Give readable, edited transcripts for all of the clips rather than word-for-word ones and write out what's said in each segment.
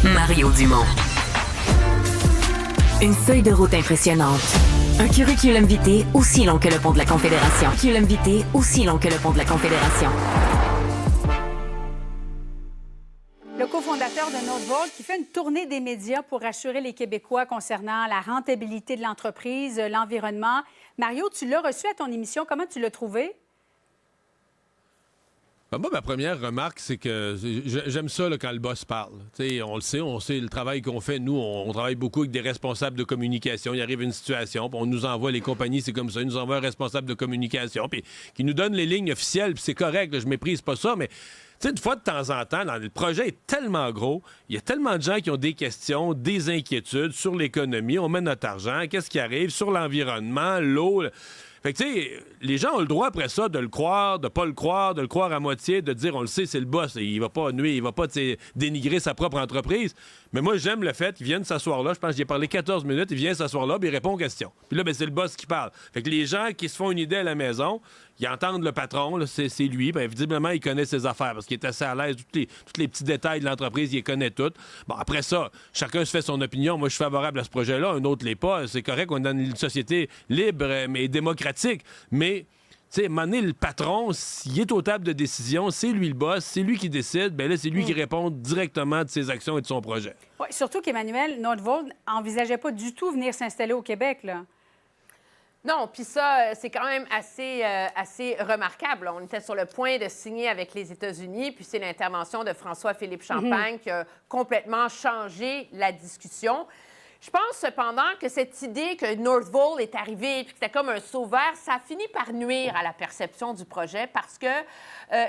Mario Dumont. Une feuille de route impressionnante. Un curriculum vitae aussi long que le pont de la Confédération. Curriculum vitae aussi long que le pont de la Confédération. Le cofondateur de Northvolt qui fait une tournée des médias pour rassurer les Québécois concernant la rentabilité de l'entreprise, l'environnement. Mario, tu l'as reçu à ton émission. Comment tu l'as trouvé? Moi, ma première remarque, c'est que j'aime ça là, quand le boss parle. T'sais, on sait le travail qu'on fait. Nous, on travaille beaucoup avec des responsables de communication. Il arrive une situation, puis on nous envoie, les compagnies, c'est comme ça, ils nous envoient un responsable de communication, puis qui nous donne les lignes officielles, puis c'est correct, là, je méprise pas ça, mais une fois de temps en temps, le projet est tellement gros, il y a tellement de gens qui ont des questions, des inquiétudes sur l'économie, on met notre argent, qu'est-ce qui arrive, sur l'environnement, l'eau. Fait que, tu sais, les gens ont le droit après ça de le croire, de pas le croire, de le croire à moitié, de dire, on le sait, c'est le boss, il va pas nuire, il va pas dénigrer sa propre entreprise. Mais moi, j'aime le fait qu'il vienne s'asseoir là. Je pense que j'y ai parlé 14 minutes, il vient s'asseoir là, puis il répond aux questions. Puis là, ben, c'est le boss qui parle. Fait que les gens qui se font une idée à la maison, ils entendent le patron, là, c'est lui. Ben, visiblement, il connaît ses affaires parce qu'il est assez à l'aise. Tous les petits détails de l'entreprise, il les connaît tous. Bon, après ça, chacun se fait son opinion. Moi, je suis favorable à ce projet-là. Un autre l'est pas. C'est correct qu'on est dans une société libre, mais démocratique. Mais, tu sais, à un moment donné, le patron, s'il est aux tables de décision, c'est lui le boss, c'est lui qui décide. Ben là, c'est lui qui répond directement de ses actions et de son projet. Oui, surtout qu'Emmanuel, Northvolt n'envisageait pas du tout venir s'installer au Québec, là. Non, puis ça, c'est quand même assez remarquable. On était sur le point de signer avec les États-Unis, puis c'est l'intervention de François-Philippe Champagne qui a complètement changé la discussion. Je pense cependant que cette idée que Northvolt est arrivé puis que c'était comme un sauveur, ça a fini par nuire à la perception du projet parce que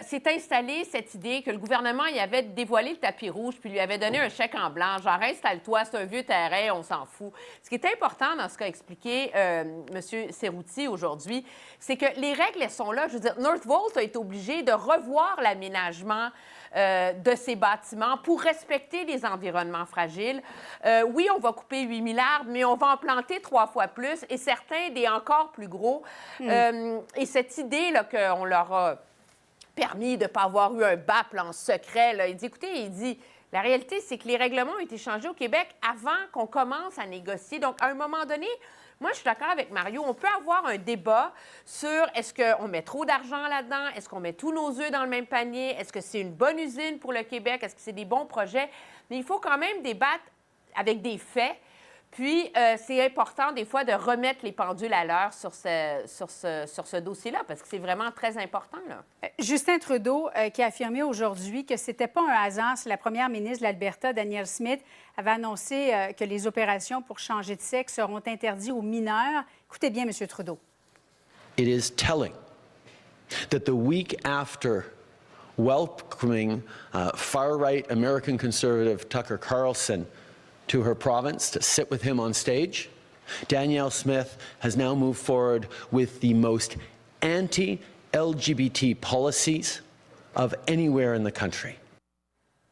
s'est installée cette idée que le gouvernement y avait dévoilé le tapis rouge puis lui avait donné un chèque en blanc. Genre, installe-toi, c'est un vieux terrain, on s'en fout. Ce qui est important dans ce qu'a expliqué M. Serrouti aujourd'hui, c'est que les règles, elles sont là. Je veux dire, Northvolt a été obligé de revoir l'aménagement de ces bâtiments pour respecter les environnements fragiles. Oui, on va couper 8 000 arbres, mais on va en planter 3 fois plus et certains des encore plus gros. Et cette idée là, qu'on leur a permis de ne pas avoir eu un BAP là, en secret, là, il dit, écoutez, la réalité, c'est que les règlements ont été changés au Québec avant qu'on commence à négocier. Donc, à un moment donné, moi, je suis d'accord avec Mario. On peut avoir un débat sur est-ce qu'on met trop d'argent là-dedans? Est-ce qu'on met tous nos œufs dans le même panier? Est-ce que c'est une bonne usine pour le Québec? Est-ce que c'est des bons projets? Mais il faut quand même débattre avec des faits. Puis, c'est important, des fois, de remettre les pendules à l'heure sur ce dossier-là, parce que c'est vraiment très important, là. Justin Trudeau, qui a affirmé aujourd'hui que c'était pas un hasard si la première ministre de l'Alberta, Danielle Smith, avait annoncé que les opérations pour changer de sexe seront interdites aux mineurs. Écoutez bien, M. Trudeau. It is telling that the week after welcoming far-right American conservative Tucker Carlson to her province to sit with him on stage, Danielle Smith has now moved forward with the most anti-LGBT policies of anywhere in the country.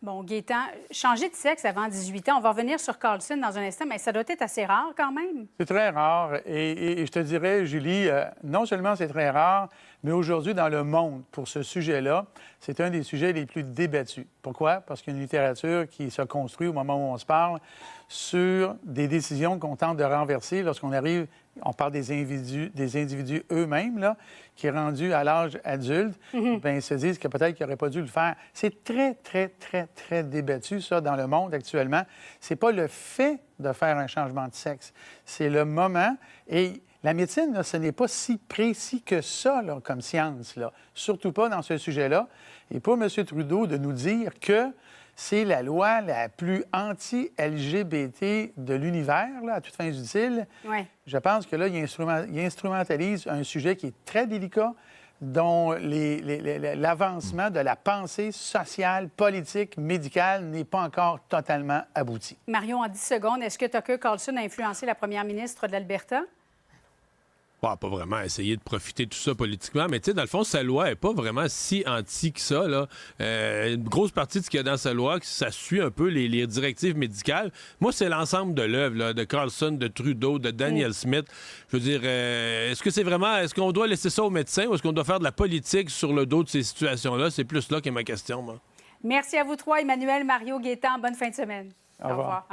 Bon, Gaétan, changer de sexe avant 18 ans, on va revenir sur Carlson dans un instant, mais ça doit être assez rare quand même. C'est très rare. Et je te dirais, Julie, non seulement c'est très rare, mais aujourd'hui, dans le monde, pour ce sujet-là, c'est un des sujets les plus débattus. Pourquoi? Parce qu'il y a une littérature qui se construit au moment où on se parle sur des décisions qu'on tente de renverser lorsqu'on arrive, on parle des individus eux-mêmes, là, qui est rendu à l'âge adulte, bien, ils se disent que peut-être qu'ils n'auraient pas dû le faire. C'est très, très, très, très débattu, ça, dans le monde actuellement. C'est pas le fait de faire un changement de sexe, c'est le moment. Et la médecine, là, ce n'est pas si précis que ça, là, comme science, là. Surtout pas dans ce sujet-là. Et pour M. Trudeau de nous dire que c'est la loi la plus anti-LGBT de l'univers, là, à toutes fins utiles. Ouais. Je pense que là, il instrumentalise un sujet qui est très délicat, dont l'avancement de la pensée sociale, politique, médicale n'est pas encore totalement abouti. Mario, en 10 secondes, est-ce que Tucker Carlson a influencé la première ministre de l'Alberta? Pas vraiment essayer de profiter de tout ça politiquement, mais tu sais, dans le fond, sa loi n'est pas vraiment si anti que ça, là. Une grosse partie de ce qu'il y a dans sa loi, ça suit un peu les directives médicales. Moi, c'est l'ensemble de l'œuvre, là, de Carlson, de Trudeau, de Danielle Smith. Je veux dire, est-ce qu'on doit laisser ça aux médecins ou est-ce qu'on doit faire de la politique sur le dos de ces situations-là? C'est plus là qu'est ma question, moi. Merci à vous trois, Emmanuel, Mario, Gaétan. Bonne fin de semaine. Au revoir. Au revoir.